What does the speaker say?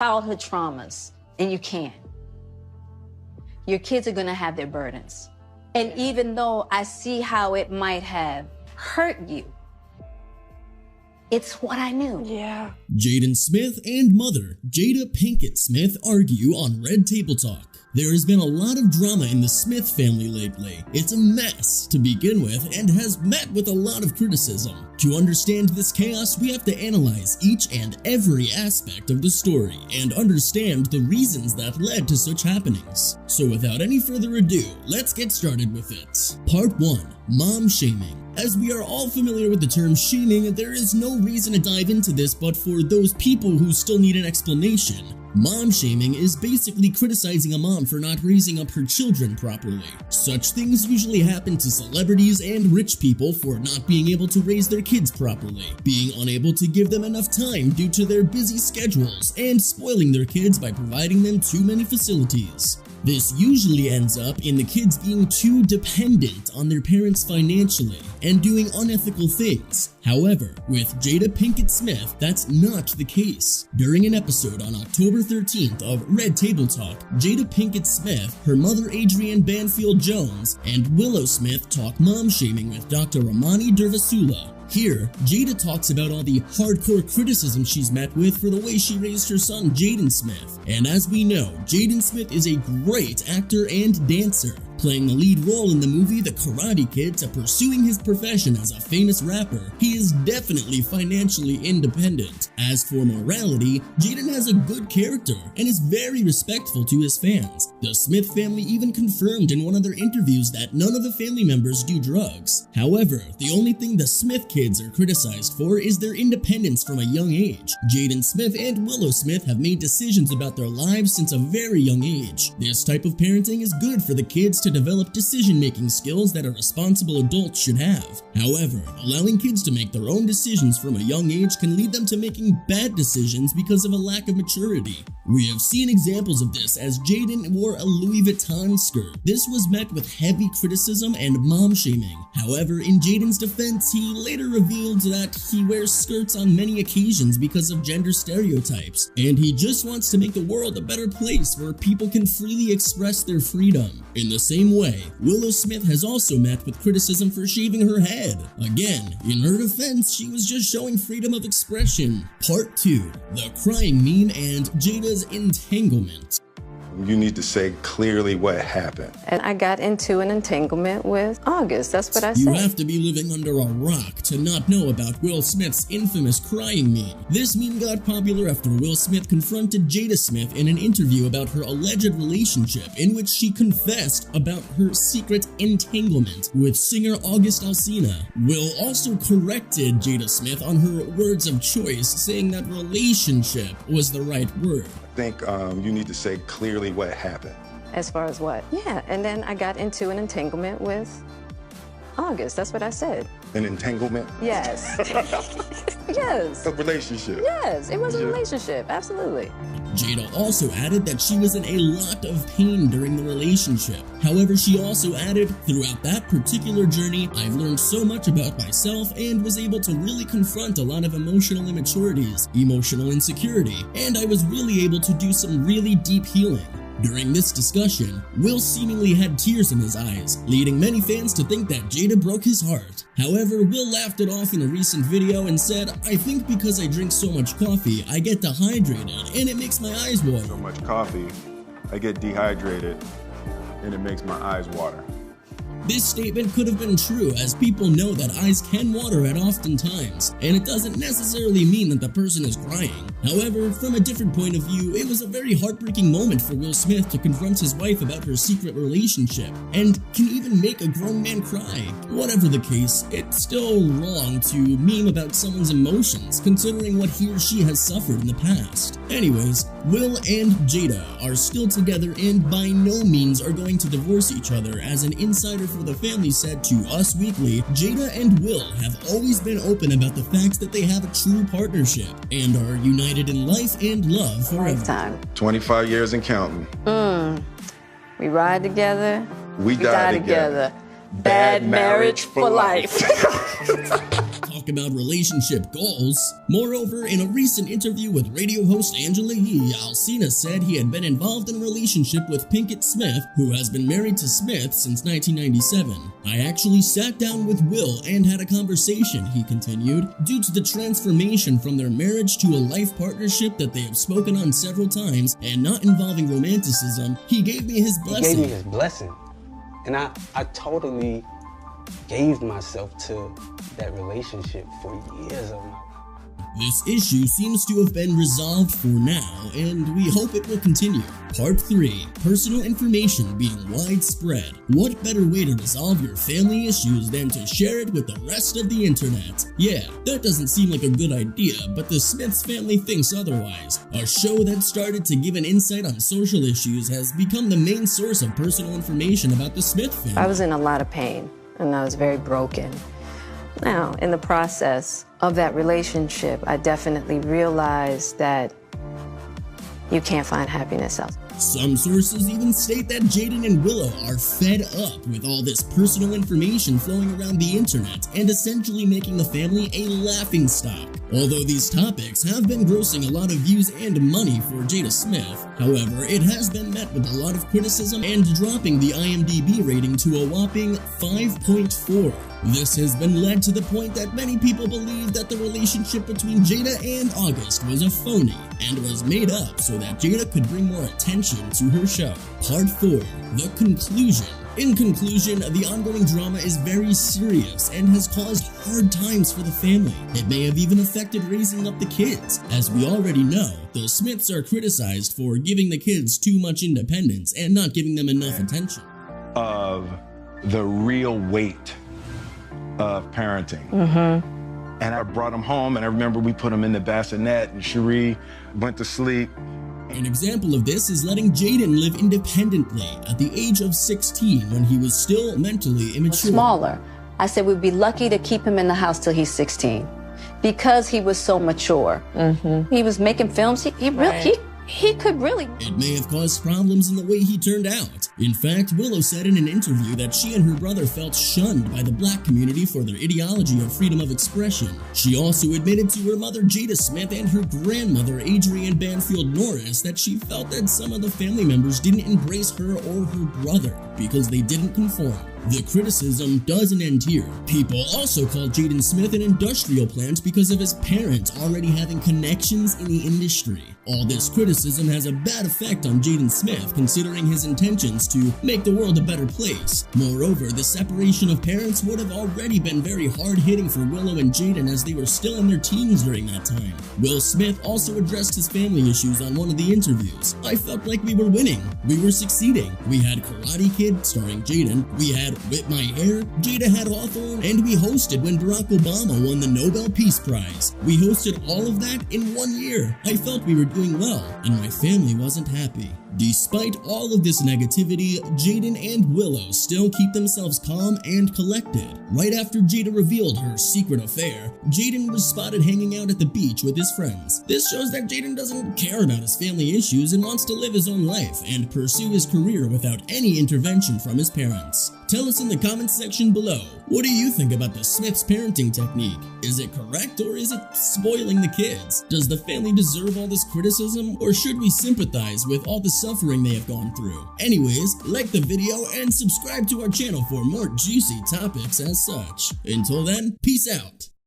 childhood traumas, and you can. Your kids are gonna have their burdens. And even though I see how it might have hurt you, it's what I knew. Yeah. Jaden Smith and mother, Jada Pinkett Smith, argue on Red Table Talk. There has been a lot of drama in the Smith family lately. It's a mess to begin with and has met with a lot of criticism. To understand this chaos, we have to analyze each and every aspect of the story and understand the reasons that led to such happenings. So without any further ado, let's get started with it. Part 1. Mom Shaming. As we are all familiar with the term shaming, there is no reason to dive into this, but for those people who still need an explanation, mom shaming is basically criticizing a mom for not raising up her children properly. Such things usually happen to celebrities and rich people for not being able to raise their kids properly, being unable to give them enough time due to their busy schedules, and spoiling their kids by providing them too many facilities. This usually ends up in the kids being too dependent on their parents financially and doing unethical things. However, with Jada Pinkett Smith, that's not the case. During an episode on October 13th of Red Table Talk, Jada Pinkett Smith, her mother Adrienne Banfield Jones, and Willow Smith talk mom shaming with Dr. Ramani Durvasula. Here, Jada talks about all the hardcore criticism she's met with for the way she raised her son Jaden Smith. And as we know, Jaden Smith is a great actor and dancer, playing the lead role in the movie The Karate Kid to pursuing his profession as a famous rapper. He is definitely financially independent. As for morality, Jaden has a good character and is very respectful to his fans. The Smith family even confirmed in one of their interviews that none of the family members do drugs. However, the only thing the Smith kids are criticized for is their independence from a young age. Jaden Smith and Willow Smith have made decisions about their lives since a very young age. This type of parenting is good for the kids to develop decision-making skills that a responsible adult should have. However, allowing kids to make their own decisions from a young age can lead them to making bad decisions because of a lack of maturity. We have seen examples of this as Jaden wore a Louis Vuitton skirt. This was met with heavy criticism and mom shaming. However, in Jaden's defense, he later revealed that he wears skirts on many occasions because of gender stereotypes, and he just wants to make the world a better place where people can freely express their freedom. In the same way, Willow Smith has also met with criticism for shaving her head. Again, in her defense, she was just showing freedom of expression. Part 2. The crying meme and Jada's entanglement. You need to say clearly what happened. And I got into an entanglement with August. That's what I said. You have to be living under a rock to not know about Will Smith's infamous crying meme. This meme got popular after Will Smith confronted Jada Smith in an interview about her alleged relationship, in which she confessed about her secret entanglement with singer August Alsina. Will also corrected Jada Smith on her words of choice, saying that relationship was the right word. I think you need to say clearly what happened. As far as what? Yeah, and then I got into an entanglement with August. That's what I said. An entanglement? Yes. Yes. A relationship? Yes, it was a relationship, absolutely. Jada also added that she was in a lot of pain during the relationship. However, she also added, throughout that particular journey, I've learned so much about myself and was able to really confront a lot of emotional immaturities, emotional insecurity, and I was really able to do some really deep healing. During this discussion, Will seemingly had tears in his eyes, leading many fans to think that Jada broke his heart. However, Will laughed it off in a recent video and said, I think because I drink so much coffee, I get dehydrated and it makes my eyes water. So much coffee, I get dehydrated and it makes my eyes water. This statement could have been true, as people know that eyes can water at often times, and it doesn't necessarily mean that the person is crying. However, from a different point of view, it was a very heartbreaking moment for Will Smith to confront his wife about her secret relationship, and can even make a grown man cry. Whatever the case, it's still wrong to meme about someone's emotions, considering what he or she has suffered in the past. Anyways, Will and Jada are still together and by no means are going to divorce each other, as an insider for the family said to Us Weekly, Jada and Will have always been open about the fact that they have a true partnership and are united in life and love forever. Lifetime. 25 years and counting. We ride together. We die together. Bad marriage for life. talk about relationship goals. Moreover, in a recent interview with radio host Angela Yee, Alsina said he had been involved in a relationship with Pinkett Smith, who has been married to Smith since 1997. I actually sat down with Will and had a conversation, he continued, due to the transformation from their marriage to a life partnership that they have spoken on several times and not involving romanticism. He gave me his blessing. He gave me his blessing. And I totally gave myself to that relationship for years of my life. This issue seems to have been resolved for now, and we hope it will continue. Part 3. Personal information being widespread. What better way to resolve your family issues than to share it with the rest of the internet? Yeah, that doesn't seem like a good idea, but the Smiths family thinks otherwise. A show that started to give an insight on social issues has become the main source of personal information about the Smith family. I was in a lot of pain, and I was very broken. Now, in the process of that relationship, I definitely realized that you can't find happiness elsewhere. Some sources even state that Jaden and Willow are fed up with all this personal information flowing around the internet and essentially making the family a laughingstock. Although these topics have been grossing a lot of views and money for Jada Smith, however, it has been met with a lot of criticism and dropping the IMDb rating to a whopping 5.4. This has been led to the point that many people believe that the relationship between Jada and August was a phony and was made up so that Jada could bring more attention to her show. Part 4. The conclusion. In conclusion, the ongoing drama is very serious and has caused hard times for the family. It may have even affected raising up the kids. As we already know, the Smiths are criticized for giving the kids too much independence and not giving them enough attention. Of the real weight of parenting. And I brought him home, and I remember we put him in the bassinet, and Cherie went to sleep. An example of this is letting Jaden live independently at the age of 16 when he was still mentally immature. Smaller. I said we'd be lucky to keep him in the house till he's 16 because he was so mature. He was making films. He could really. It may have caused problems in the way he turned out. In fact, Willow said in an interview that she and her brother felt shunned by the black community for their ideology of freedom of expression. She also admitted to her mother Jada Smith and her grandmother Adrienne Banfield Norris that she felt that some of the family members didn't embrace her or her brother because they didn't conform. The criticism doesn't end here. People also call Jaden Smith an industrial plant because of his parents already having connections in the industry. All this criticism has a bad effect on Jaden Smith considering his intentions to make the world a better place. Moreover, the separation of parents would have already been very hard-hitting for Willow and Jaden as they were still in their teens during that time. Will Smith also addressed his family issues on one of the interviews. I felt like we were winning. We were succeeding. We had Karate Kid starring Jaden. We had Whip My Hair. Jada had Hawthorne. And we hosted when Barack Obama won the Nobel Peace Prize. We hosted all of that in 1 year. I felt we were doing well, and my family wasn't happy. Despite all of this negativity, Jaden and Willow still keep themselves calm and collected. Right after Jada revealed her secret affair, Jaden was spotted hanging out at the beach with his friends. This shows that Jaden doesn't care about his family issues and wants to live his own life and pursue his career without any intervention from his parents. Tell us in the comments section below, what do you think about the Smiths' parenting technique? Is it correct or is it spoiling the kids? Does the family deserve all this criticism or should we sympathize with all the suffering they have gone through? Anyways, like the video and subscribe to our channel for more juicy topics as such. Until then, peace out.